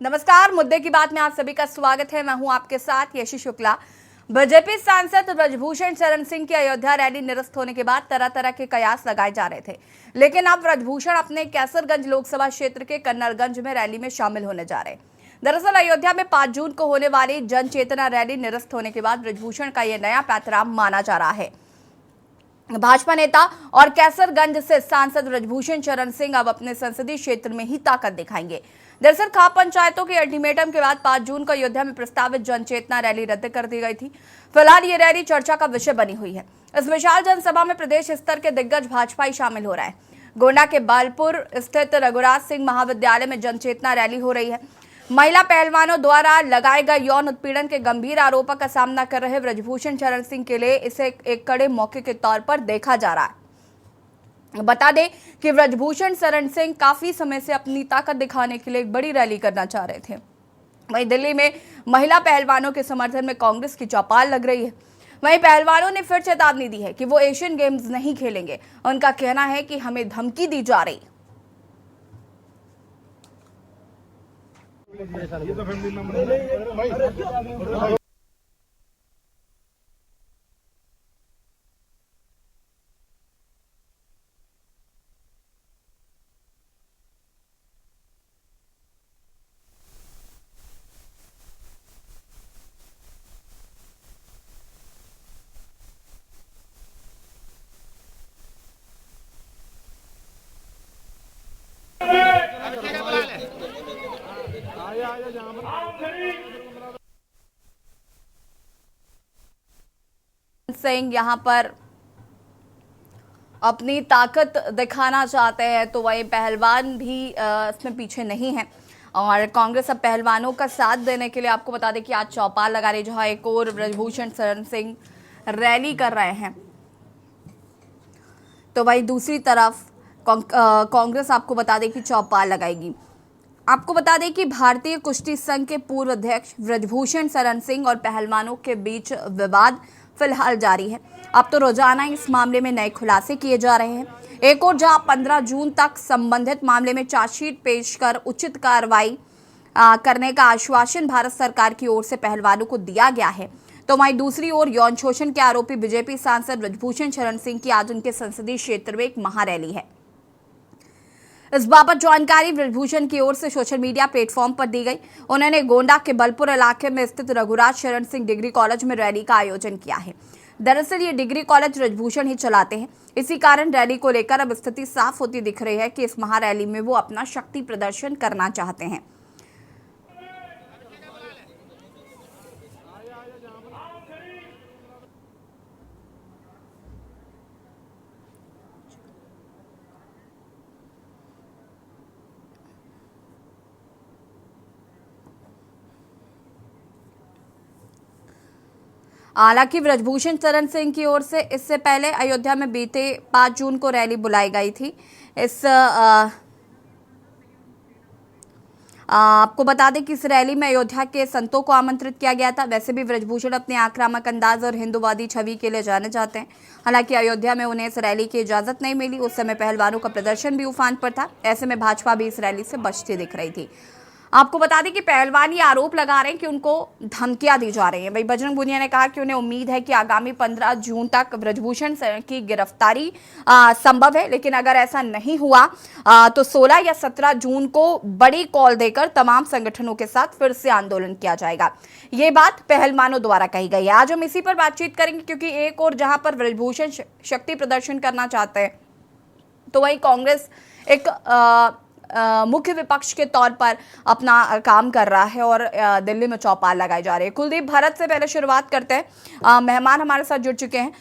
नमस्कार, मुद्दे की बात में आप सभी का स्वागत है। मैं हूं आपके साथ यशी शुक्ला। बीजेपी सांसद ब्रजभूषण शरण सिंह की अयोध्या रैली निरस्त होने के बाद तरह तरह के कयास लगाए जा रहे थे, लेकिन अब ब्रजभूषण अपने कैसरगंज लोकसभा क्षेत्र के कन्नरगंज में रैली में शामिल होने जा रहे हैं। दरअसल अयोध्या में 5 जून को होने वाली जन चेतना रैली निरस्त होने के बाद ब्रजभूषण का यह नया पैतराम माना जा रहा है। भाजपा नेता और कैसरगंज से सांसद ब्रजभूषण शरण सिंह अब अपने संसदीय क्षेत्र में ही ताकत दिखाएंगे। दरअसल खाप पंचायतों के अल्टीमेटम के बाद 5 जून को अयोध्या में प्रस्तावित जनचेतना रैली रद्द कर दी गई थी। फिलहाल ये रैली चर्चा का विषय बनी हुई है। इस विशाल जनसभा में प्रदेश स्तर के दिग्गज भाजपाई शामिल हो रहे हैं। गोंडा के बालपुर स्थित रघुराज सिंह महाविद्यालय में जनचेतना रैली हो रही है। महिला पहलवानों द्वारा लगाए गए यौन उत्पीड़न के गंभीर आरोपों का सामना कर रहे ब्रजभूषण शरण सिंह के लिए इसे एक कड़े मौके के तौर पर देखा जा रहा है। बता दें कि ब्रजभूषण शरण सिंह काफी समय से अपनी ताकत दिखाने के लिए एक बड़ी रैली करना चाह रहे थे। वहीं दिल्ली में महिला पहलवानों के समर्थन में कांग्रेस की चौपाल लग रही है। वहीं पहलवानों ने फिर चेतावनी दी है कि वो एशियन गेम्स नहीं खेलेंगे। उनका कहना है कि हमें धमकी दी जा रही। ये तो फैमिली मेंबर सिंह यहाँ पर अपनी ताकत दिखाना चाहते हैं, तो वही पहलवान भी इसमें पीछे नहीं है। और कांग्रेस अब पहलवानों का साथ देने के लिए आपको बता दें कि आज चौपाल लगा रही, जहां एक और ब्रजभूषण शरण सिंह रैली कर रहे हैं। तो वही दूसरी तरफ कांग्रेस आपको बता दें कि चौपाल लगाएगी। आपको बता दें कि भारतीय कुश्ती संघ के पूर्व अध्यक्ष ब्रजभूषण शरण सिंह और पहलवानों के बीच विवाद फिलहाल जारी है। अब तो रोजाना इस मामले में नए खुलासे किए जा रहे हैं। एक और जहां 15 जून तक संबंधित मामले में चार्जशीट पेश कर उचित कार्रवाई करने का आश्वासन भारत सरकार की ओर से पहलवानों को दिया गया है, तो वहीं दूसरी ओर यौन शोषण के आरोपी बीजेपी सांसद ब्रजभूषण शरण सिंह की आज उनके संसदीय क्षेत्र में एक महारैली है। इस बाबत जानकारी ब्रजभूषण की ओर से सोशल मीडिया प्लेटफॉर्म पर दी गई। उन्होंने गोंडा के बलपुर इलाके में स्थित रघुराज शरण सिंह डिग्री कॉलेज में रैली का आयोजन किया है। दरअसल ये डिग्री कॉलेज ब्रजभूषण ही चलाते हैं। इसी कारण रैली को लेकर अब स्थिति साफ होती दिख रही है कि इस महारैली में वो अपना शक्ति प्रदर्शन करना चाहते हैं। हालांकि ब्रजभूषण शरण सिंह की ओर से इससे पहले अयोध्या में बीते 5 जून को रैली बुलाई गई थी। आपको बता दें कि इस रैली में अयोध्या के संतों को आमंत्रित किया गया था। वैसे भी ब्रजभूषण अपने आक्रामक अंदाज और हिंदुवादी छवि के लिए जाने जाते हैं। हालांकि अयोध्या में उन्हें इस रैली की इजाजत नहीं मिली। उस समय पहलवानों का प्रदर्शन भी उफान पर था। ऐसे में भाजपा भी इस रैली से बचती दिख रही थी। आपको बता दें कि पहलवान ये आरोप लगा रहे हैं कि उनको धमकियां दी जा रही हैं। भाई बजरंग पुनिया ने कहा कि उन्हें उम्मीद है कि आगामी 15 जून तक ब्रजभूषण की गिरफ्तारी संभव है, लेकिन अगर ऐसा नहीं हुआ तो 16 या 17 जून को बड़ी कॉल देकर तमाम संगठनों के साथ फिर से आंदोलन किया जाएगा। ये बात पहलवानों द्वारा कही गई है। आज हम इसी पर बातचीत करेंगे, क्योंकि एक और जहां पर ब्रजभूषण शक्ति प्रदर्शन करना चाहते हैं, तो वहीं कांग्रेस एक मुख्य विपक्ष के तौर पर अपना काम कर रहा है और दिल्ली में चौपाल लगाई जा रही है। कुलदीप भरत से पहले शुरुआत करते हैं। मेहमान हमारे साथ जुड़ चुके हैं।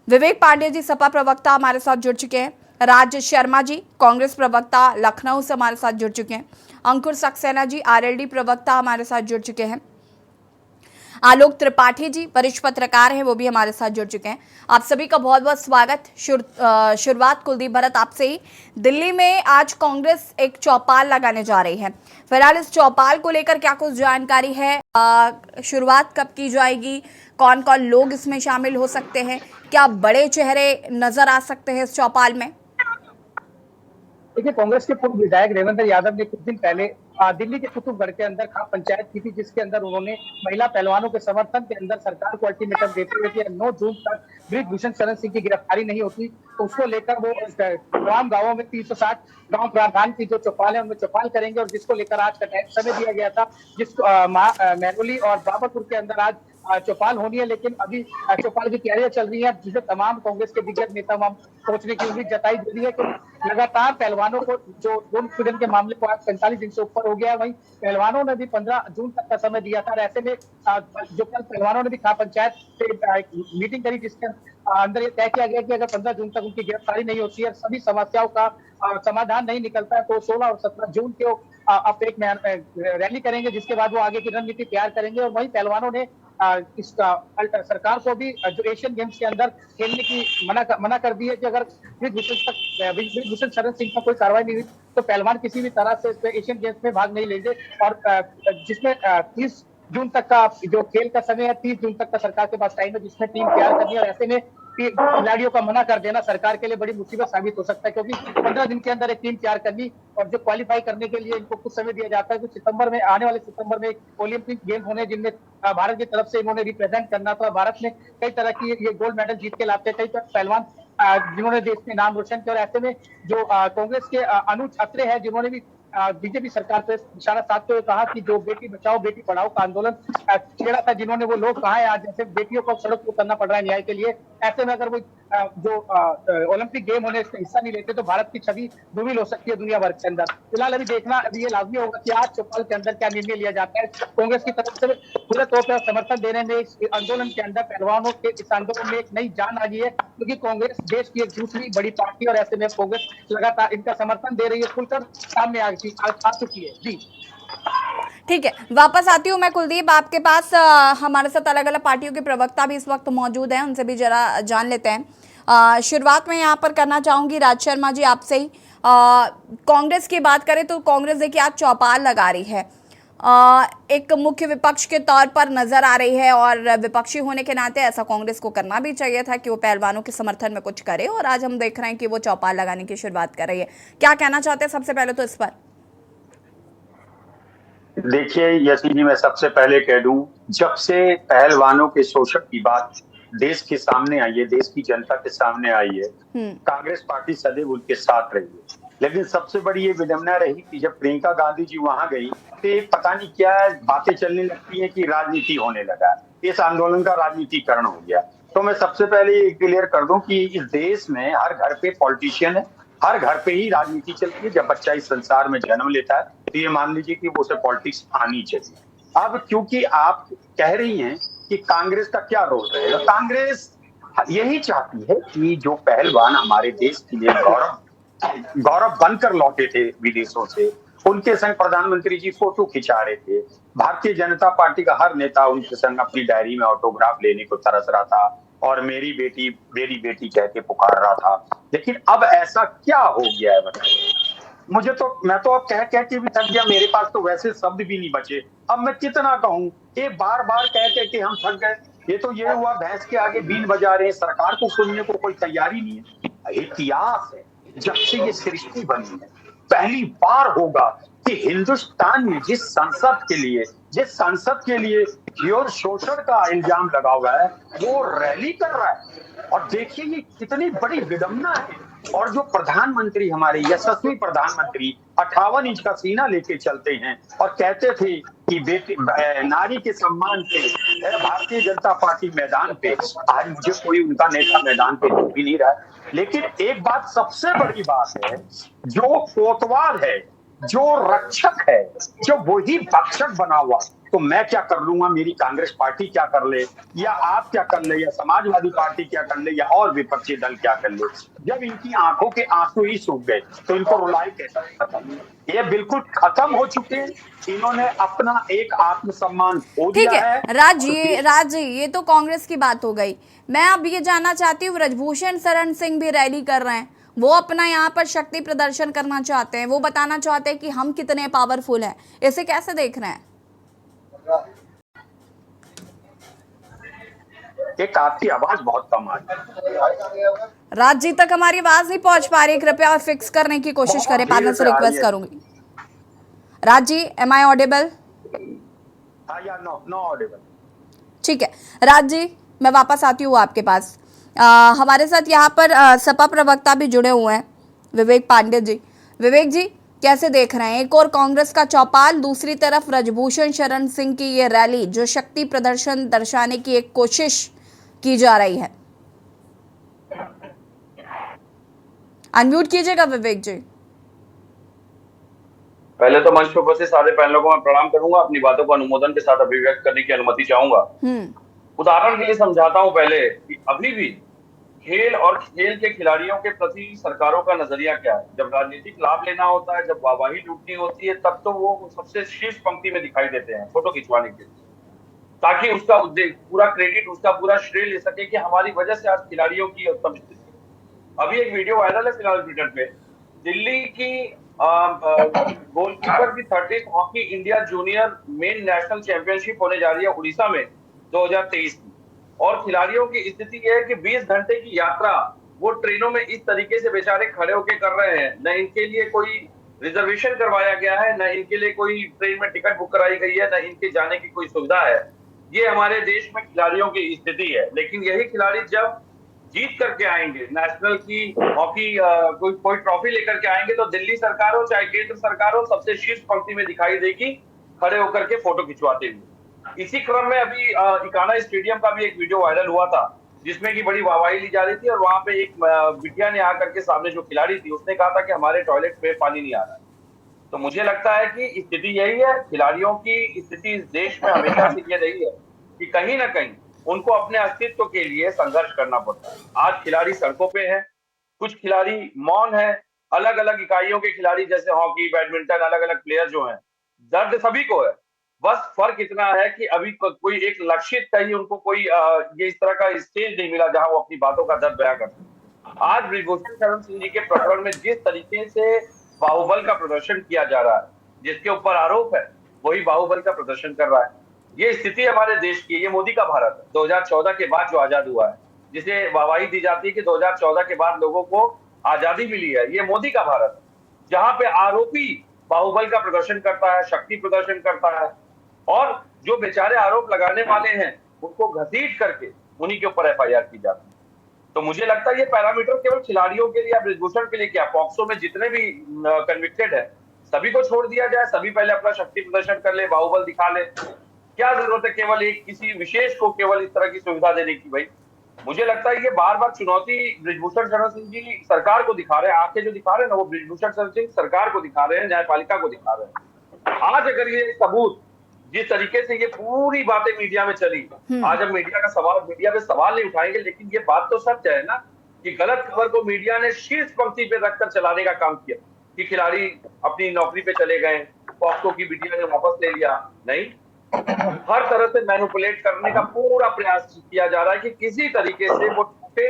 विवेक पांडे जी सपा प्रवक्ता हमारे साथ जुड़ चुके हैं। राज शर्मा जी कांग्रेस प्रवक्ता लखनऊ से हमारे साथ जुड़ चुके हैं। अंकुर सक्सेना जी आरएलडी प्रवक्ता हमारे साथ जुड़ चुके हैं। आलोक त्रिपाठी जी वरिष्ठ पत्रकार हैं, वो भी हमारे साथ जुड़ चुके हैं। आप सभी का बहुत बहुत स्वागत। शुरुआत कुलदीप भरत आपसे ही। दिल्ली में आज कांग्रेस एक चौपाल लगाने जा रही है। फिलहाल इस चौपाल को लेकर क्या कुछ जानकारी है? शुरुआत कब की जाएगी? कौन कौन लोग इसमें शामिल हो सकते हैं? क्या बड़े चेहरे नजर आ सकते हैं इस चौपाल में? देखिए, कांग्रेस के पूर्व विधायक देवेंद्र यादव ने कुछ दिन पहले दिल्ली के कुतुबगढ़ के अंदर खाप पंचायत की थी, जिसके अंदर उन्होंने महिला पहलवानों के समर्थन के अंदर सरकार को अल्टीमेटम देते हुए कि 9 जून तक ब्रिजभूषण शरण सिंह की गिरफ्तारी नहीं होती तो उसको लेकर वो तमाम गांवों में 360 गांव प्रावधान की जो चौपाल है उनमें चौपाल करेंगे, और जिसको लेकर आज का समय दिया गया था, जिसको महरौली और बाबरपुर के अंदर आज चौपाल होनी है। लेकिन अभी चौपाल की तैयारियां चल रही है, जिसे तमाम कांग्रेस के दिग्गज नेता वहां पहुंचने की उम्मीद जताई जा रही है कि लगातार पहलवानों को जो गोल्ड पीड़न के मामले को आज 45 दिन से ऊपर हो गया है, वहीं पहलवानों ने भी 15 जून तक का समय दिया था। और ऐसे में जो कल पहलवानों ने भी खाप पंचायत से मीटिंग करी, जिसके अंदर ये तय किया गया कि अगर 15 जून तक उनकी गिरफ्तारी नहीं होती है, सभी समस्याओं का समाधान नहीं निकलता है, तो 16 और 17 जून को अब एक रैली करेंगे, जिसके बाद वो आगे की रणनीति तैयार करेंगे। और वहीं पहलवानों ने इसका सरकार को भी जो एशियन गेम्स के अंदर खेलने की मना कर दी है कि अगर ब्रिजभूषण शरण सिंह पर कोई कार्रवाई नहीं हुई तो पहलवान किसी भी तरह से एशियन गेम्स में भाग नहीं लेंगे। और जिसमें 30 जून तक का जो खेल का समय है, 30 जून तक का सरकार के पास टाइम है जिसमें टीम तैयार करनी है। और ऐसे में खिलाड़ियों का मना कर देना सरकार के लिए बड़ी मुसीबत साबित हो सकता है, क्योंकि 15 दिन के अंदर एक टीम तैयार करनी और जो क्वालिफाई करने के लिए इनको कुछ समय दिया जाता है। तो सितंबर में, आने वाले सितंबर में ओलंपिक गेम होने, जिनमें भारत की तरफ से इन्होंने रिप्रेजेंट करना था। भारत में कई तरह की ये गोल्ड मेडल जीत के लाते, कई पहलवान जिन्होंने देश में नाम रोशन किया। और ऐसे में जो कांग्रेस के अनुज अत्रे हैं, जिन्होंने भी बीजेपी सरकार पर निशाना साधते हुए कहा कि जो बेटी बचाओ बेटी पढ़ाओ का आंदोलन छेड़ा था, जिन्होंने, वो लोग कहा है आज जैसे बेटियों को सड़क को करना पड़ रहा है न्याय के लिए। ऐसे में अगर वो जो ओलंपिक गेम होने इसमें हिस्सा नहीं लेते तो भारत की छवि धूमिल हो सकती है दुनिया भर के अंदर। फिलहाल अभी देखना अभी ये लाजमी होगा कि आज चौपाल के अंदर क्या निर्णय लिया जाता है। कांग्रेस की तरफ से पूरे तौर पर समर्थन देने में इस आंदोलन के अंदर पहलवानों के इस आंदोलन में एक नई जान आ गई है, क्योंकि कांग्रेस देश की एक दूसरी बड़ी पार्टी और ऐसे में कांग्रेस लगातार इनका समर्थन दे रही है, खुलकर सामने आ चुकी है। जी ठीक है, वापस आती हूँ मैं कुलदीप आपके पास। हमारे साथ अलग अलग पार्टियों के प्रवक्ता भी इस वक्त मौजूद हैं, उनसे भी जरा जान लेते हैं। शुरुआत में यहाँ पर करना चाहूंगी राज शर्मा जी आपसे ही। कांग्रेस की बात करें तो कांग्रेस देखिए आज चौपाल लगा रही है, एक मुख्य विपक्ष के तौर पर नजर आ रही है, और विपक्षी होने के नाते ऐसा कांग्रेस को करना भी चाहिए था कि वो पहलवानों के समर्थन में कुछ करे, और आज हम देख रहे हैं कि वो चौपाल लगाने की शुरुआत कर रही है। क्या कहना चाहते हैं सबसे पहले तो इस पर? देखिए यशी जी, मैं सबसे पहले कह दूं, जब से पहलवानों के शोषण की बात देश के सामने आई है, देश की जनता के सामने आई है, कांग्रेस पार्टी सदैव उनके साथ रही है। लेकिन सबसे बड़ी ये विडंबना रही कि जब प्रियंका गांधी जी वहां गई तो पता नहीं क्या बातें चलने लगती है कि राजनीति होने लगा, इस आंदोलन का राजनीतिकरण हो गया। तो मैं सबसे पहले ये क्लियर कर दूं कि इस देश में हर घर पे पॉलिटिशियन है, हर घर पे ही राजनीति चलती है। जब बच्चा इस संसार में जन्म लेता है तो ये मान लीजिए कि उसे पॉलिटिक्स आनी चाहिए। अब क्योंकि आप कह रही हैं कि कांग्रेस का क्या रोल रहेगा, कांग्रेस यही चाहती है कि जो पहलवान हमारे देश के लिए गौरव बनकर लौटे थे विदेशों से, उनके संग प्रधानमंत्री जी फोटो खिंचा रहे थे, भारतीय जनता पार्टी का हर नेता उनके संग अपनी डायरी में ऑटोग्राफ लेने को तरस रहा था और मेरी बेटी कह के पुकार रहा था। लेकिन अब ऐसा क्या हो गया है बताइए? मैं तो अब कह के भी थक गया, मेरे पास तो वैसे शब्द भी नहीं बचे। अब मैं कितना कहूं, ये बार बार कह के हम थक गए। ये तो ये हुआ भैंस के आगे बीन बजा रहे हैं, सरकार को सुनने को कोई तैयारी नहीं है। इतिहास है, जब से ये सृष्टि बनी है पहली बार होगा कि हिंदुस्तान में जिस संसद के लिए घोर शोषण का इल्जाम लगा हुआ है वो रैली कर रहा है। और देखिए ये कितनी बड़ी विडंबना है। और जो प्रधानमंत्री, हमारे यशस्वी प्रधानमंत्री 58 इंच का सीना लेके चलते हैं और कहते थे कि बेटी नारी के सम्मान पे भारतीय जनता पार्टी मैदान पे, आज मुझे कोई उनका नेता मैदान पे दिख भी नहीं रहा है। लेकिन एक बात सबसे बड़ी बात है, जो कोतवाल है, जो रक्षक है, जो वही भक्षक बना हुआ, तो मैं क्या कर लूंगा, मेरी कांग्रेस पार्टी क्या कर ले, या आप क्या कर ले, या समाजवादी पार्टी क्या कर ले, या और विपक्षी दल क्या कर ले? जब इनकी आंखों के आंसू ही सूख गए तो इनको रुलाई कैसा खत्म? ये बिल्कुल खत्म हो चुके हैं। इन्होंने अपना एक आत्मसम्मान खो दिया है। राज ये तो कांग्रेस की बात हो गई। मैं अब ये जानना चाहती हूँ, ब्रिजभूषण शरण सिंह भी रैली कर रहे हैं, वो अपना यहाँ पर शक्ति प्रदर्शन करना चाहते हैं, वो बताना चाहते हैं कि हम कितने पावरफुल हैं, इसे कैसे देख रहे हैं? एक आपकी आवाज बहुत कम आ रही है। राज जी तक हमारी आवाज नहीं पहुंच पा रही, कृपया फिक्स करने की कोशिश करें, पैनल से रिक्वेस्ट करूंगी। Raj ji, M I audible? हाँ या नो ऑडिबल? ठीक है राज जी, मैं वापस आती हूँ आपके पास। हमारे साथ यहाँ पर सपा प्रवक्ता भी जुड़े हुए हैं, विवेक पांडे जी। विवेक जी, कैसे देख रहे हैं? एक और कांग्रेस का चौपाल, दूसरी तरफ ब्रिजभूषण शरण सिंह की ये रैली जो शक्ति प्रदर्शन दर्शाने की एक कोशिश की जा रही है। अनम्यूट कीजिएगा विवेक जी। पहले तो मंच पर उपस्थित सारे पैनलों को मैं प्रणाम करूंगा, अपनी बातों को अनुमोदन के साथ अभिव्यक्त करने की अनुमति चाहूंगा। उदाहरण के लिए समझाता हूं पहले कि अभी भी खेल और खेल के खिलाड़ियों के प्रति सरकारों का नजरिया क्या है। जब राजनीतिक लाभ लेना होता है, जब वाहवाही लूटनी होती है, तब तो वो सबसे शीर्ष पंक्ति में दिखाई देते हैं फोटो खिंचवाने के लिए, ताकि उसका पूरा क्रेडिट, उसका पूरा श्रेय ले सके कि हमारी वजह से आज खिलाड़ियों की उत्तम स्थिति। अभी एक वीडियो वायरल है फिलहाल ट्विटर पे, दिल्ली की गोलकीपर की 30th hockey India junior main national championship होने जा रही है उड़ीसा में 2023 की, और खिलाड़ियों की स्थिति यह है कि 20 घंटे की यात्रा वो ट्रेनों में इस तरीके से बेचारे खड़े होके कर रहे हैं। न इनके लिए कोई रिजर्वेशन करवाया गया है, न इनके लिए कोई ट्रेन में टिकट बुक कराई गई है, न इनके जाने की कोई सुविधा है। ये हमारे देश में खिलाड़ियों की स्थिति है। लेकिन यही खिलाड़ी जब जीत करके आएंगे, नेशनल की हॉकी कोई ट्रॉफी लेकर के आएंगे, तो दिल्ली सरकार हो चाहे केंद्र सरकार हो, सबसे शीर्ष पंक्ति में दिखाई देगी खड़े होकर के फोटो खिंचवाते हुए। इसी क्रम में अभी इकाना स्टेडियम का भी एक वीडियो वायरल हुआ था, जिसमें की बड़ी वाहवाही ली जा रही थी, और वहां पे एक बिटिया ने आकर के सामने जो खिलाड़ी थी उसने कहा था कि हमारे टॉयलेट में पानी नहीं आ रहा है। तो मुझे लगता है कि स्थिति यही है, खिलाड़ियों की स्थिति इस देश में हमेशा से ये रही है कि कहीं ना कहीं उनको अपने अस्तित्व के लिए संघर्ष करना पड़ता है। आज खिलाड़ी सड़कों पे हैं, कुछ खिलाड़ी मौन है, अलग अलग इकाइयों के खिलाड़ी जैसे हॉकी, बैडमिंटन, अलग अलग प्लेयर जो हैं, दर्द सभी को है। बस फर्क इतना है कि अभी कोई एक लक्षित कहीं उनको कोई ये इस तरह का स्टेज नहीं मिला जहां वो अपनी बातों का दर्द बयां कर सके। आज ब्रिजभूषण शरण सिंह जी के प्रकरण में जिस तरीके से बाहुबल का प्रदर्शन किया जा रहा है, जिसके ऊपर आरोप है वही बाहुबल का प्रदर्शन कर रहा है। ये स्थिति हमारे देश की, ये मोदी का भारत है 2014 के बाद जो आजाद हुआ है, जिसे वाहवाही दी जाती है कि 2014 के बाद लोगों को आजादी मिली है, ये मोदी का भारत है, जहां पे आरोपी बाहुबल का प्रदर्शन करता है, शक्ति प्रदर्शन करता है, और जो बेचारे आरोप लगाने वाले हैं उनको घसीट करके उन्हीं के ऊपर FIR की जाती है। तो मुझे लगता है ये पैरामीटर केवल खिलाड़ियों के लिए या ब्रिजभूषण के लिए क्या, पॉक्सो में जितने भी कन्विक्टेड है सभी को छोड़ दिया जाए, सभी पहले अपना शक्ति प्रदर्शन कर ले, बाहुबल दिखा ले। क्या जरूरत है केवल एक किसी विशेष को केवल इस तरह की सुविधा देने की? भाई मुझे लगता है ये बार बार चुनौती ब्रिजभूषण शरण सिंह जी सरकार को दिखा रहे हैं, आंखें जो दिखा रहे हैं ना वो ब्रिजभूषण शरण सिंह सरकार को दिखा रहे हैं, न्यायपालिका को दिखा रहे हैं। आज अगर ये सबूत, जिस तरीके से ये पूरी बातें मीडिया में चली, आज अब मीडिया पे सवाल नहीं उठाएंगे, लेकिन ये बात तो सत्य है ना कि गलत खबर को मीडिया ने शीर्ष पंक्ति पे रखकर चलाने का काम किया कि खिलाड़ी अपनी नौकरी पे चले गए, पॉक्सो की मीडिया ने वापस ले लिया। नहीं, हर तरह से मैनिपुलेट करने का पूरा प्रयास किया जा रहा है कि किसी तरीके से वो टूटे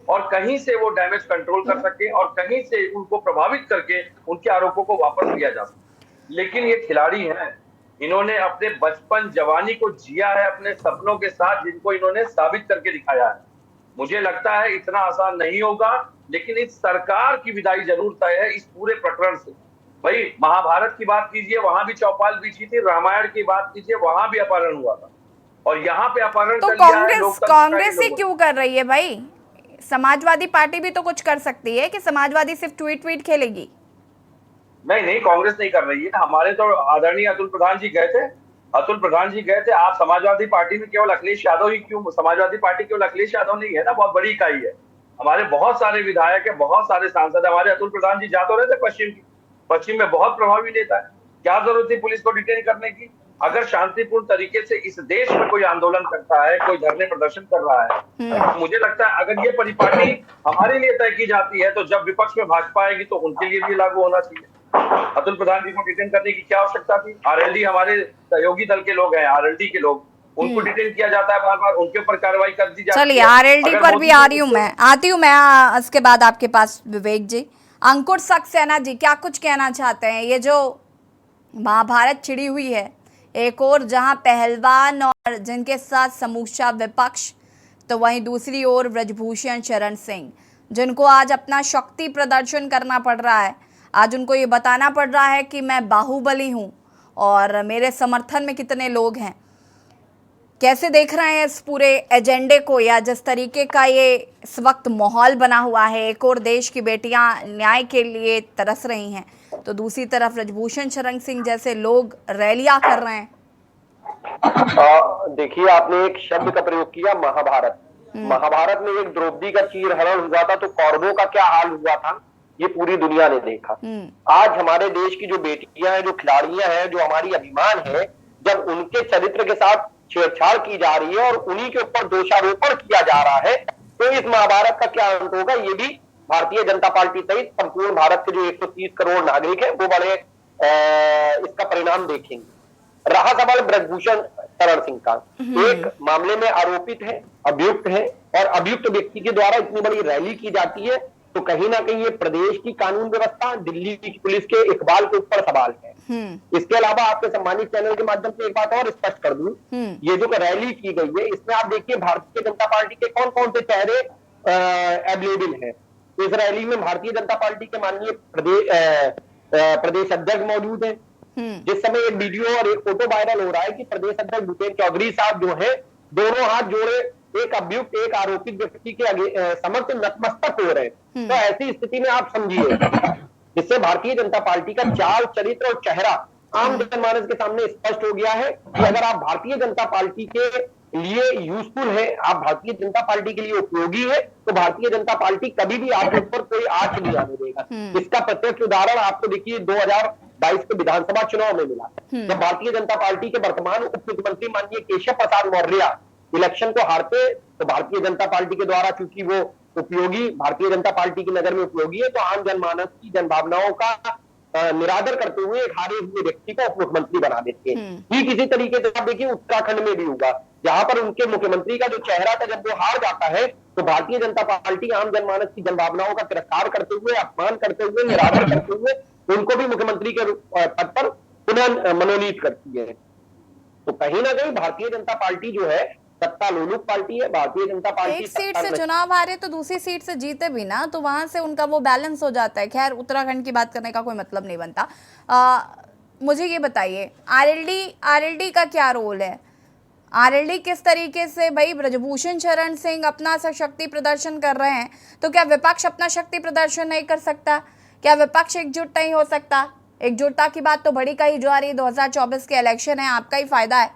और कहीं से वो डैमेज कंट्रोल कर सके और कहीं से उनको प्रभावित करके उनके आरोपों को वापस लिया जा सके। लेकिन ये खिलाड़ी हैं, इन्होंने अपने बचपन जवानी को जिया है अपने सपनों के साथ, जिनको इन्होंने साबित करके दिखाया है। मुझे लगता है इतना आसान नहीं होगा, लेकिन इस सरकार की विदाई जरूर तय है इस पूरे प्रकरण से। भाई महाभारत की बात कीजिए, वहां भी चौपाल बिछी थी, रामायण की बात कीजिए, वहां भी अपहरण हुआ था, और यहाँ पे अपहरण तो कांग्रेस ही क्यों कर रही है भाई? समाजवादी पार्टी भी तो कुछ कर सकती है कि समाजवादी सिर्फ ट्वीट खेलेगी? नहीं, कांग्रेस नहीं कर रही है। हमारे तो आदरणीय अतुल प्रधान जी गए थे। आप समाजवादी पार्टी में केवल अखिलेश यादव ही क्यों? समाजवादी पार्टी केवल अखिलेश यादव नहीं है ना, बहुत बड़ी इकाई है। हमारे बहुत सारे विधायक है, बहुत सारे सांसद, हमारे अतुल प्रधान जी जा तो रहे थे पश्चिम में बहुत प्रभावी नेता है। क्या जरूरत थी पुलिस को डिटेन करने की? अगर शांतिपूर्ण तरीके से इस देश में कोई आंदोलन करता है, कोई धरने प्रदर्शन कर रहा है, तो मुझे लगता है अगर ये परिपाटी हमारे लिए तय की जाती है, तो जब विपक्ष में भाजपा आएगी तो उनके लिए भी लागू होना चाहिए। अतुल प्रधान जी को डिटेन करने की क्या आवश्यकता थी? RLD हमारे सहयोगी दल के लोग हैं, RLD के लोग, उनको डिटेन किया जाता है बार बार, उनके ऊपर कार्रवाई कर दी जाती है। चलिए RLD पर भी आती हूँ मैं इसके बाद आपके पास विवेक जी। अंकुर सक्सेना जी क्या कुछ कहना चाहते हैं? ये जो महाभारत छिड़ी हुई है, एक और जहां पहलवान और जिनके साथ समूचा विपक्ष, तो वहीं दूसरी ओर ब्रजभूषण शरण सिंह, जिनको आज अपना शक्ति प्रदर्शन करना पड़ रहा है। आज उनको ये बताना पड़ रहा है कि मैं बाहुबली हूँ और मेरे समर्थन में कितने लोग हैं। कैसे देख रहे हैं इस पूरे एजेंडे को, या जिस तरीके का ये इस वक्त माहौल बना हुआ है, एक और देश की बेटियां न्याय के लिए तरस रही हैं, तो दूसरी तरफ ब्रजभूषण शरण सिंह जैसे लोग रैलियां कर रहे हैं। देखिए, आपने एक शब्द का प्रयोग किया, महाभारत। महाभारत में एक द्रौपदी का चीरहरण हुआ था, तो कौरवों का क्या हाल हुआ था ये पूरी दुनिया ने देखा। आज हमारे देश की जो बेटियां हैं, जो खिलाड़ियां हैं, जो हमारी अभिमान है, जब उनके चरित्र के साथ छेड़छाड़ की जा रही है और उन्हीं के ऊपर दोषारोपण किया जा रहा है, तो इस महाभारत का क्या अंत होगा, ये भी भारतीय जनता पार्टी सहित संपूर्ण भारत के जो 130 करोड़ नागरिक हैं वो बड़े इसका परिणाम देखेंगे। रहा सवाल ब्रजभूषण शरण सिंह का, एक मामले में आरोपित है, अभियुक्त है, और अभियुक्त व्यक्ति के द्वारा इतनी बड़ी रैली की जाती है, तो कहीं ना कहीं ये प्रदेश की कानून व्यवस्था, दिल्ली की पुलिस के इकबाल के ऊपर सवाल है। इसके अलावा आपके सम्मानित चैनल के माध्यम से एक बात और स्पष्ट कर दूं, ये जो रैली की गई है, इसमें आप देखिए भारतीय जनता पार्टी के कौन कौन से चेहरे अवेलेबल हैं। इस रैली में भारतीय जनता पार्टी के माननीय प्रदेश अध्यक्ष मौजूद है। जिस समय एक वीडियो और एक फोटो वायरल हो रहा है कि प्रदेश अध्यक्ष भूपेन्द्र चौधरी साहब जो है, दोनों हाथ जोड़े एक अभियुक्त, एक आरोपित व्यक्ति के समक्ष नतमस्तक हो रहे हैं। तो ऐसी स्थिति में आप समझिए, जिससे भारतीय जनता पार्टी का चाल, चरित्र और चेहरा आम जनमानस के सामने स्पष्ट हो गया है कि अगर आप भारतीय जनता पार्टी के लिए यूजफुल है, आप भारतीय जनता पार्टी के लिए उपयोगी है, तो भारतीय जनता पार्टी कभी भी आपके ऊपर कोई आंच नहीं आने देगा। इसका प्रत्यक्ष उदाहरण आपको देखिए 2022 के विधानसभा चुनाव में मिला, जब भारतीय जनता पार्टी के वर्तमान उप मुख्यमंत्री माननीय केशव प्रसाद मौर्य इलेक्शन को हारते, तो भारतीय जनता पार्टी के द्वारा चूंकि वो उपयोगी, भारतीय जनता पार्टी की नजर में उपयोगी है, तो आम जनमानस की जनभावनाओं का निरादर करते हुए एक हारे हुए व्यक्ति को उप मुख्यमंत्री बना देते हैं। ठीक इसी तरीके से आप देखिए उत्तराखंड में भी होगा, जहां पर उनके मुख्यमंत्री का जो चेहरा था, जब वो हार जाता है, तो भारतीय जनता पार्टी आम जनमानस की जनभावनाओं का तिरस्कार करते हुए, अपमान करते हुए, निरादर करते हुए उनको भी मुख्यमंत्री के पद पर पुनः मनोनीत करती है। तो कहीं ना कहीं भारतीय जनता पार्टी जो है सत्ता लोलुप पार्टी है। भारतीय जनता पार्टी एक सीट से चुनाव हारे तो दूसरी सीट से जीते भी ना, तो वहां से उनका वो बैलेंस हो जाता है। खैर, उत्तराखंड की बात करने का कोई मतलब नहीं बनता। मुझे ये बताइए, आरएलडी का क्या रोल है? आरएलडी किस तरीके से, भाई ब्रजभूषण शरण सिंह अपना शक्ति प्रदर्शन कर रहे हैं, तो क्या विपक्ष अपना शक्ति प्रदर्शन नहीं कर सकता? क्या विपक्ष एकजुट नहीं हो सकता? एकजुटता की बात तो बड़ी कही जा रही है, 2024 के इलेक्शन है, आपका ही फायदा है।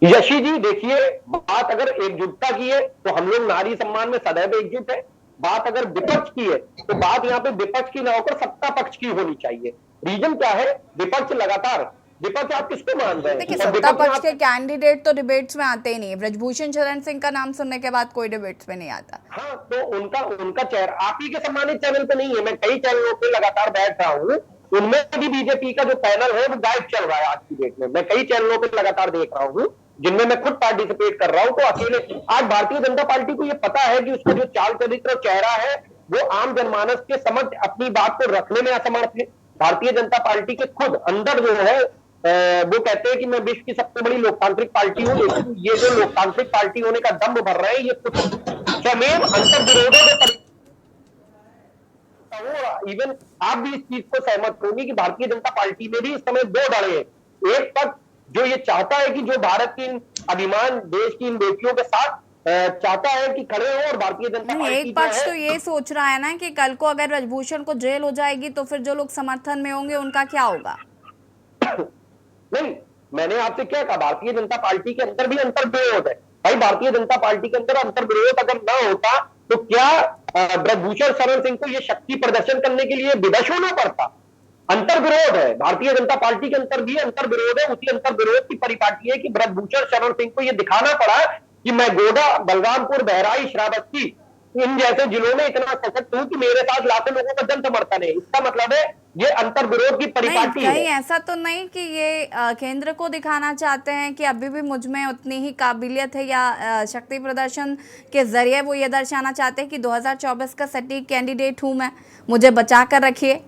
यशी जी, देखिए, बात अगर एकजुटता की है तो हम लोग नारी सम्मान में सदैव एकजुट है। बात अगर विपक्ष की है तो बात यहाँ पे विपक्ष की ना होकर सत्ता पक्ष की होनी चाहिए। रीजन क्या है? विपक्ष लगातार, विपक्ष आप किसको मान रहे हैं? देखिए, सत्ता पक्ष के कैंडिडेट तो डिबेट्स में आते ही नहीं है। ब्रजभूषण शरण सिंह का नाम सुनने के बाद कोई डिबेट्स में नहीं आता। हाँ, तो उनका चेहरा आप ही के सम्मानित चैनल पे नहीं है। मैं कई चैनलों पे लगातार बैठ रहा हूँ, उनमें भी बीजेपी का जो पैनल है वो गायब चल रहा है आज की डेट में। मैं कई चैनलों पे लगातार देख रहा हूँ जिनमें मैं खुद पार्टिसिपेट कर रहा हूं, तो अकेले आज भारतीय जनता पार्टी को यह पता है कि उसका जो चाल चरित्र और चेहरा है वो आम जनमानस के समक्ष अपनी बात को रखने में असमर्थ है। भारतीय जनता पार्टी के खुद अंदर जो है वो कहते हैं कि मैं विश्व की सबसे बड़ी लोकतांत्रिक पार्टी हूं, लेकिन ये जो लोकतांत्रिक पार्टी होने का दम्भ भर रहे हैं, ये कुछ स्वयं अंतर विरोधों में इवन आप भी इस चीज को सहमत होंगे कि भारतीय जनता पार्टी में भी इस समय दो दल हैं। एक पक्ष जो ये चाहता है कि जो भारत की अभिमान, देश की इन बेटियों के साथ चाहता है कि खड़े हो, और भारतीय जनता पार्टी एक पक्ष तो ये सोच रहा है ना कि कल को अगर ब्रजभूषण को जेल हो जाएगी तो फिर जो लोग समर्थन में होंगे उनका क्या होगा? नहीं, मैंने आपसे क्या कहा, भारतीय जनता पार्टी के अंदर भी अंतर विरोध है। भाई, भारतीय जनता पार्टी के अंदर अंतर विरोध अगर ना होता तो क्या ब्रजभूषण शरण सिंह को ये शक्ति प्रदर्शन करने के लिए विवश होना पड़ता? अंतर विरोध है, भारतीय जनता पार्टी के अंदर भी अंतर विरोध है। उसी अंतर विरोध की परिपाटी है कि ब्रजभूषण शरण सिंह को यह दिखाना पड़ा कि मैं गोडा, बलरामपुर, बहराइच, श्रावस्ती इन जैसे जिलों में इतना सशक्त हूं कि मेरे साथ लाखों लोगों का जन समर्थन है। इसका मतलब है ये अंतर विरोध की परिपाटी है। कहीं ऐसा तो नहीं कि ये केंद्र को दिखाना चाहते हैं कि अभी भी मुझ में उतनी ही काबिलियत है, या शक्ति प्रदर्शन के जरिए वो ये दर्शाना चाहते हैं कि 2024 का सटीक कैंडिडेट हूं मैं, मुझे बचा कर रखिए?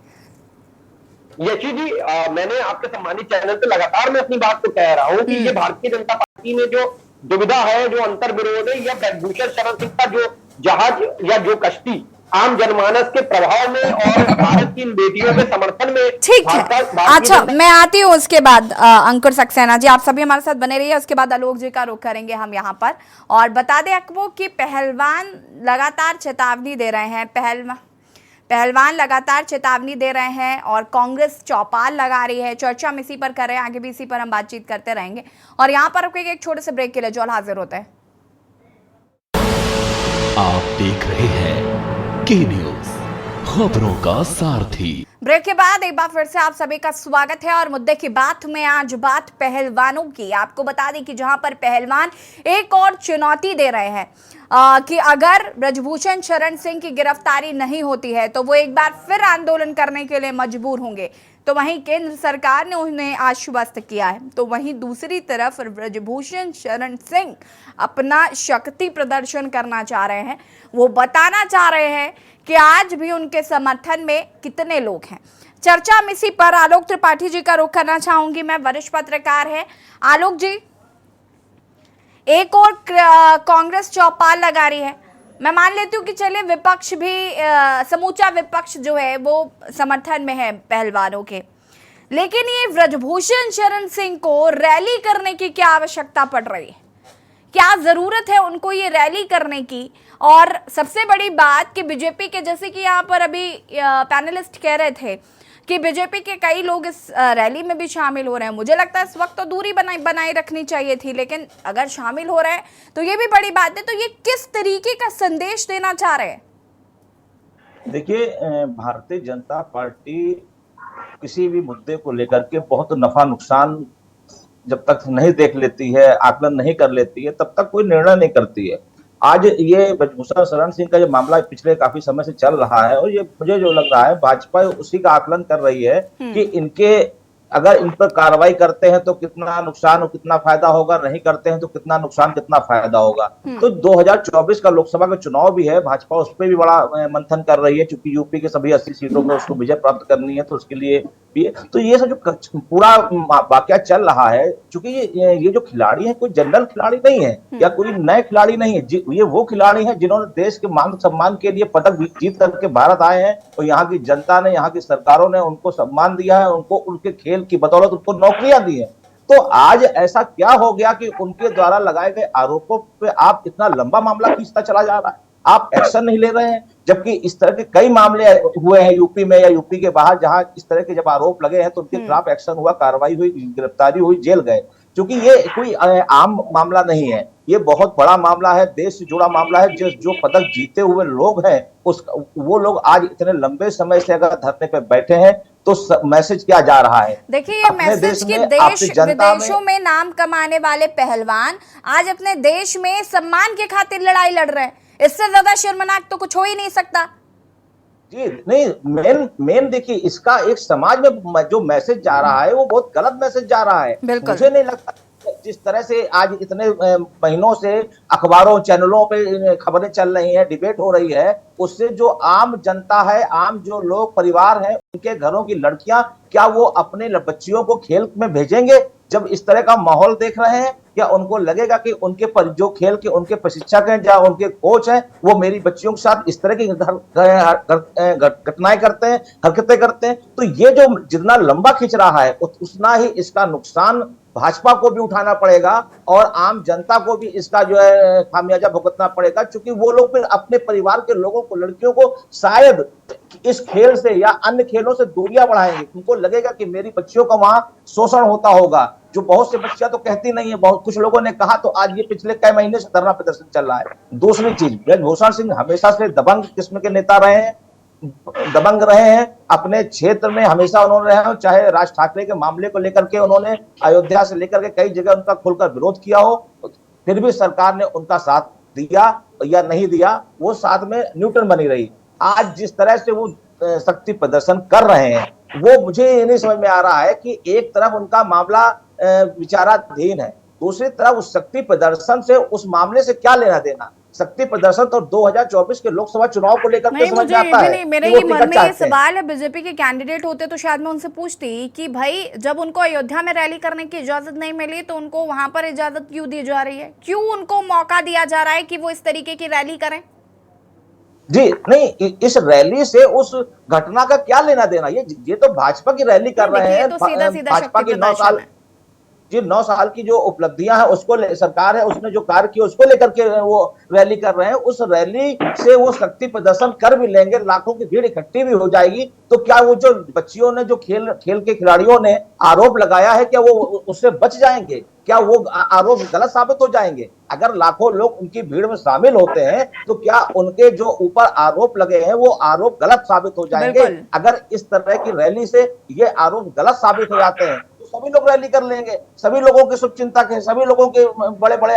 यशी जी, मैंने आपके सम्मानित चैनल पे लगातार मैं अपनी बात को कह रहा हूं कि ये भारतीय जनता पार्टी में जो दुविधा है, जो अंतर विरोध है, या ब्रजभूषण शरण सिंह का जो जहाज या जो कश्ती आम जनमानस के प्रभाव में और भारत की इन बेटियों के समर्थन में। ठीक है, अच्छा मैं आती हूँ उसके बाद अंकुर सक्सेना जी, आप सभी हमारे साथ बने रहिए। उसके बाद आलोक जी का रुख करेंगे हम यहाँ पर। और बता दें आपको कि पहलवान लगातार चेतावनी दे रहे हैं, पहलवान लगातार चेतावनी दे रहे हैं और कांग्रेस चौपाल लगा रही है। चर्चा हम इसी पर कर रहे हैं, आगे भी इसी पर हम बातचीत करते रहेंगे। और यहाँ पर आपको एक छोटे से ब्रेक के लिए जॉल हाजिर होते हैं। आप देख रहे हैं के न्यूज, खबरों का सारथी। ब्रेक के बाद एक बार फिर से आप सभी का स्वागत है और मुद्दे की बात में आज बात पहलवानों की। आपको बता दें कि जहां पर पहलवान एक और चुनौती दे रहे हैं कि अगर ब्रजभूषण शरण सिंह की गिरफ्तारी नहीं होती है तो वो एक बार फिर आंदोलन करने के लिए मजबूर होंगे। तो वहीं केंद्र सरकार ने उन्हें आश्वस्त किया है। तो वहीं दूसरी तरफ ब्रजभूषण शरण सिंह अपना शक्ति प्रदर्शन करना चाह रहे हैं। वो बताना चाह रहे हैं कि आज भी उनके समर्थन में कितने लोग हैं। चर्चा हम इसी पर आलोक त्रिपाठी जी का रुख करना चाहूंगी मैं, वरिष्ठ पत्रकार है। आलोक जी, एक और कांग्रेस चौपाल लगा रही है। मैं मान लेती हूँ कि चलिए विपक्ष भी समूचा विपक्ष जो है वो समर्थन में है पहलवानों के, लेकिन ये ब्रजभूषण शरण सिंह को रैली करने की क्या आवश्यकता पड़ रही है? क्या जरूरत है उनको ये रैली करने की? और सबसे बड़ी बात कि बीजेपी के, जैसे कि यहाँ पर अभी पैनलिस्ट कह रहे थे कि बीजेपी के कई लोग इस रैली में भी शामिल हो रहे हैं। मुझे लगता है इस वक्त तो दूरी बनाए रखनी चाहिए थी, लेकिन अगर शामिल हो रहे हैं तो ये भी बड़ी बात है। तो ये किस तरीके का संदेश देना चाह रहे हैं? देखिए, भारतीय जनता पार्टी किसी भी मुद्दे को लेकर के बहुत नफा नुकसान जब तक नहीं देख लेती है, आकलन नहीं कर लेती है, तब तक कोई निर्णय नहीं करती है। आज ये ब्रजभूषण शरण सिंह का जो मामला पिछले काफी समय से चल रहा है और ये मुझे जो लग रहा है भाजपा उसी का आकलन कर रही है कि इनके अगर इन पर कार्रवाई करते हैं तो कितना नुकसान और कितना फायदा होगा, नहीं करते हैं तो कितना नुकसान कितना फायदा होगा। तो 2024 का लोकसभा का चुनाव भी है, भाजपा उस पर भी बड़ा मंथन कर रही है, क्योंकि यूपी के सभी 80 सीटों में उसको विजय प्राप्त करनी है, तो उसके लिए भी। तो ये सब जो पूरा वाकया चल रहा है, चूंकि ये जो खिलाड़ी है कोई जनरल खिलाड़ी नहीं है या कोई नए खिलाड़ी नहीं है, ये वो खिलाड़ी है जिन्होंने देश के मान सम्मान के लिए पदक जीत करके भारत आए हैं और यहाँ की जनता ने, यहाँ की सरकारों ने उनको सम्मान दिया है, उनको उनके खेल की बदौलत उनको नौकरियां दी है। तो आज ऐसा क्या हो गया कि उनके द्वारा लगाए गए आरोपों पे आप इतना लंबा मामला खींचता चला जा रहा है, आप एक्शन नहीं ले रहे हैं, जबकि इस तरह के कई मामले हुए हैं यूपी में या यूपी के बाहर, जहां इस तरह के जब आरोप लगे हैं तो उनके खिलाफ एक्शन हुआ, कार्रवाई हुई, गिरफ्तारी हुई, जेल गए। क्योंकि ये कोई आम मामला नहीं है, ये बहुत बड़ा मामला है, देश से जुड़ा मामला है। जो पदक जीते हुए लोग हैं वो लोग आज इतने लंबे समय से अगर धरने पे बैठे हैं तो मैसेज क्या जा रहा है? देखिए, ये मैसेज कि देश विदेशों में नाम कमाने वाले पहलवान आज अपने देश में सम्मान के खातिर लड़ाई लड़ रहे हैं। इससे ज्यादा शर्मनाक तो कुछ हो ही नहीं सकता। जी नहीं, मेन देखिए, इसका एक समाज में जो मैसेज जा रहा है वो बहुत गलत मैसेज जा रहा है। मुझे नहीं लगता जिस तरह से आज इतने महीनों से अखबारों चैनलों पे खबरें चल रही हैं, डिबेट हो रही है, उससे जो आम जनता है, आम जो लोग परिवार हैं, उनके घरों की लड़कियां, क्या वो अपने बच्चियों को खेल में भेजेंगे? जब इस तरह का माहौल देख रहे हैं, क्या उनको लगेगा कि उनके पर जो खेल के उनके प्रशिक्षक हैं या उनके कोच हैं वो मेरी बच्चियों के साथ इस तरह की घटनाएं करते हैं, हरकतें करते हैं? तो ये जो जितना लंबा खींच रहा है उतना ही इसका नुकसान भाजपा को भी उठाना पड़ेगा और आम जनता को भी इसका जो है खामियाजा भुगतना पड़ेगा, क्योंकि वो लोग फिर अपने परिवार के लोगों को, लड़कियों को शायद इस खेल से या अन्य खेलों से दूरियां बढ़ाएंगे। उनको लगेगा कि मेरी बच्चियों का वहां शोषण होता होगा, जो बहुत से बच्चियां तो कहती नहीं है, बहुत कुछ लोगों ने कहा, तो आज ये पिछले कई महीने से धरना प्रदर्शन चल रहा है। दूसरी चीज, ब्रजभूषण सिंह हमेशा से दबंग किस्म के नेता रहे हैं, दबंग रहे हैं अपने क्षेत्र में, हमेशा उन्होंने रहे हो, चाहे राज ठाकरे के मामले को लेकर के उन्होंने अयोध्या से लेकर के कई जगह उनका खुलकर विरोध किया हो, फिर भी सरकार ने उनका साथ दिया या नहीं दिया, वो साथ में न्यूट्रल बनी रही। आज जिस तरह से वो शक्ति प्रदर्शन कर रहे हैं, वो मुझे ये नहीं समझ में आ रहा है कि एक तरफ उनका मामला विचाराधीन है, दूसरी तरफ उस शक्ति प्रदर्शन से, उस मामले से क्या लेना देना? शक्ति प्रदर्शन तो 2024 के लोकसभा चुनाव को लेकर के समझ में आता है। मेरे कि वो ये मन टिकट में ये चाहते हैं। सवाल है, बीजेपी के कैंडिडेट होते तो शायद मैं उनसे पूछती कि भाई जब उनको अयोध्या में रैली करने की इजाजत नहीं मिली तो उनको वहां पर इजाजत क्यों दी जा रही है, क्यों उनको मौका दिया जा रहा है कि वो इस तरीके की रैली करें? जी नहीं, इस रैली से उस घटना का क्या लेना देना? ये तो भाजपा की रैली कर रहे हैं। तो सीधा सीधा भाजपा की 9 साल जी 9 साल की जो उपलब्धियां हैं उसको सरकार है उसने जो कार्य किया उसको लेकर के वो रैली कर रहे हैं। उस रैली से वो शक्ति प्रदर्शन कर भी लेंगे, लाखों की भीड़ इकट्ठी भी हो जाएगी, तो क्या वो जो बच्चियों ने जो खेल के खिलाड़ियों ने आरोप लगाया है क्या वो उससे बच जाएंगे? क्या वो आरोप गलत साबित हो जाएंगे? अगर लाखों लोग उनकी भीड़ में शामिल होते हैं तो क्या उनके जो ऊपर आरोप लगे हैं वो आरोप गलत साबित हो जाएंगे? अगर इस तरह की रैली से ये आरोप गलत साबित हो जाते हैं तो सभी लोग रैली कर लेंगे, सभी लोगों के शुभचिंतक हैं, सभी लोगों के बड़े बड़े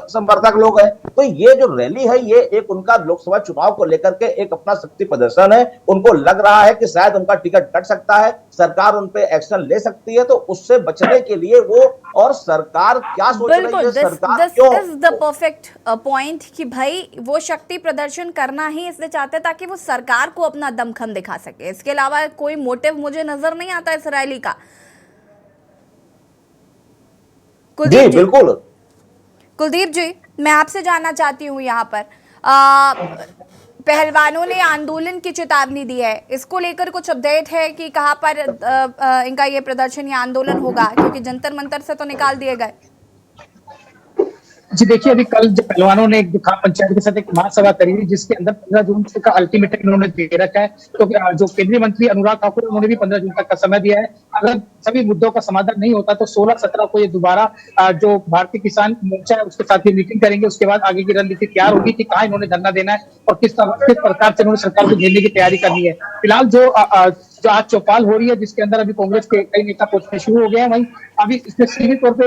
समर्थक लोग हैं। तो ये जो रैली है ये एक उनका लोकसभा चुनाव को लेकर के एक अपना शक्ति प्रदर्शन है। उनको लग रहा है कि शायद उनका टिकट कट सकता है, सरकार उन पे एक्शन ले सकती है, तो उससे बचने के लिए वो और सरकार क्या सोच रही है, सरकार क्यों this is the perfect point कि भाई वो शक्ति प्रदर्शन करना ही इसलिए चाहते हैं ताकि वो सरकार को अपना दमखम दिखा सके। इसके अलावा कोई मोटिव मुझे नजर नहीं आता इस रैली का। जी बिल्कुल। कुलदीप जी, मैं आपसे जानना चाहती हूँ यहाँ पर पहलवानों ने आंदोलन की चेतावनी दी है, इसको लेकर कुछ अपडेट है कि कहाँ पर इनका ये प्रदर्शन या आंदोलन होगा, क्योंकि जंतर मंतर से तो निकाल दिए गए। जी देखिए, अभी कल जो पहलवानों ने एक खाप पंचायत के साथ एक महासभा करी थी जिसके अंदर 15 जून का अल्टीमेटम इन्होंने दे रखा है। तो जो केंद्रीय मंत्री अनुराग ठाकुर उन्होंने भी 15 जून तक का समय दिया है। अगर सभी मुद्दों का समाधान नहीं होता तो 16-17 को ये दोबारा जो भारतीय किसान मोर्चा है उसके साथ ये मीटिंग करेंगे। उसके बाद आगे की रणनीति तैयार होगी कि कहाँ इन्होंने धरना देना है और किस प्रकार से इन्होंने सरकार को घेरने की तैयारी करनी है। फिलहाल जो आज चौपाल हो रही है जिसके अंदर अभी कांग्रेस के कई नेता पहुंचने शुरू हो गए हैं, वहीं अभी इसमें सीधे तौर पे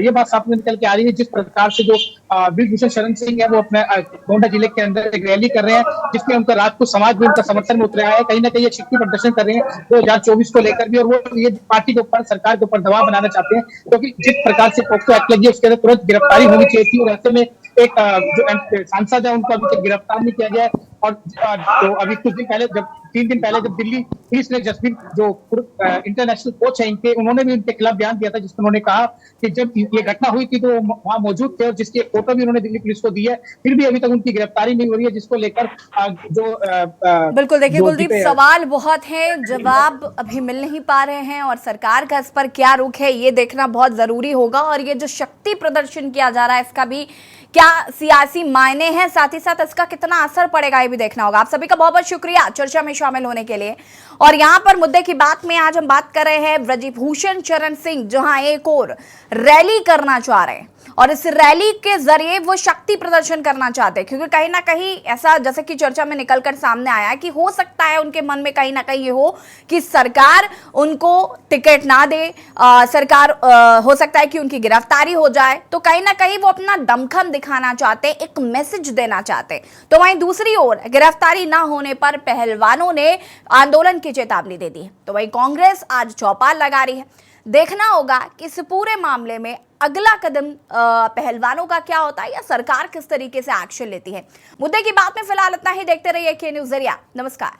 ये बात सामने निकल के आ रही है जिस प्रकार से जो ब्रिजभूषण शरण सिंह है वो अपने गोंडा जिले के अंदर एक रैली कर रहे हैं जिसमें उनका राजपूत समाज भी उनका समर्थन में उतरा है। कहीं ना कहीं ये शक्ति प्रदर्शन कर रहे हैं 2024 को लेकर भी, और वो ये पार्टी के ऊपर सरकार के ऊपर दबाव बनाना चाहते हैं क्योंकि जिस प्रकार से पोक्सो एक्ट लगी है उसके अंदर तुरंत गिरफ्तारी होनी चाहिए थी और ऐसे में एक जो सांसद है उनको अभी तक गिरफ्तार नहीं किया गया है। और तो अभी कुछ दिन पहले जब 3 दिन पहले जब दिल्ली पुलिस ने जसवीर जो इंटरनेशनल कोच है इनके, उन्होंने भी उनके खिलाफ बयान दिया था जिसमें उन्होंने कहा कि जब ये घटना हुई थी तो वहां मौजूद थे और जिसकी फोटो भी उन्होंने दिल्ली पुलिस को दी है, फिर भी अभी तक उनकी गिरफ्तारी नहीं हो रही है, जिसको लेकर जो बिल्कुल देखिए कुलदीप, सवाल बहुत है, जवाब अभी मिल नहीं पा रहे हैं और सरकार का इस पर क्या रुख है ये देखना बहुत जरूरी होगा। और ये जो शक्ति प्रदर्शन किया जा रहा है इसका भी क्या सियासी मायने हैं, साथ ही साथ इसका कितना असर पड़ेगा ये भी देखना होगा। आप सभी का बहुत बहुत शुक्रिया चर्चा में शामिल होने के लिए। और यहाँ पर मुद्दे की बात में आज हम बात कर रहे हैं ब्रिजभूषण शरण सिंह, जहां एक और रैली करना चाह रहे हैं और इस रैली के जरिए वो शक्ति प्रदर्शन करना चाहते हैं, क्योंकि कहीं ना कहीं ऐसा जैसे कि चर्चा में निकलकर सामने आया कि हो सकता है उनके मन में कहीं ना कहीं ये हो कि सरकार उनको टिकट ना दे, सरकार हो सकता है कि उनकी गिरफ्तारी हो जाए, तो कहीं ना कहीं वो अपना दमखम दिखाना चाहते, एक मैसेज देना चाहते। तो वहीं दूसरी ओर गिरफ्तारी ना होने पर पहलवानों ने आंदोलन की चेतावनी दे दी है, तो वहीं कांग्रेस आज चौपाल लगा रही है। देखना होगा कि इस पूरे मामले में अगला कदम पहलवानों का क्या होता है या सरकार किस तरीके से एक्शन लेती है। मुद्दे की बात में फिलहाल इतना ही। देखते रहिए के न्यूज़ ज़रिया। नमस्कार।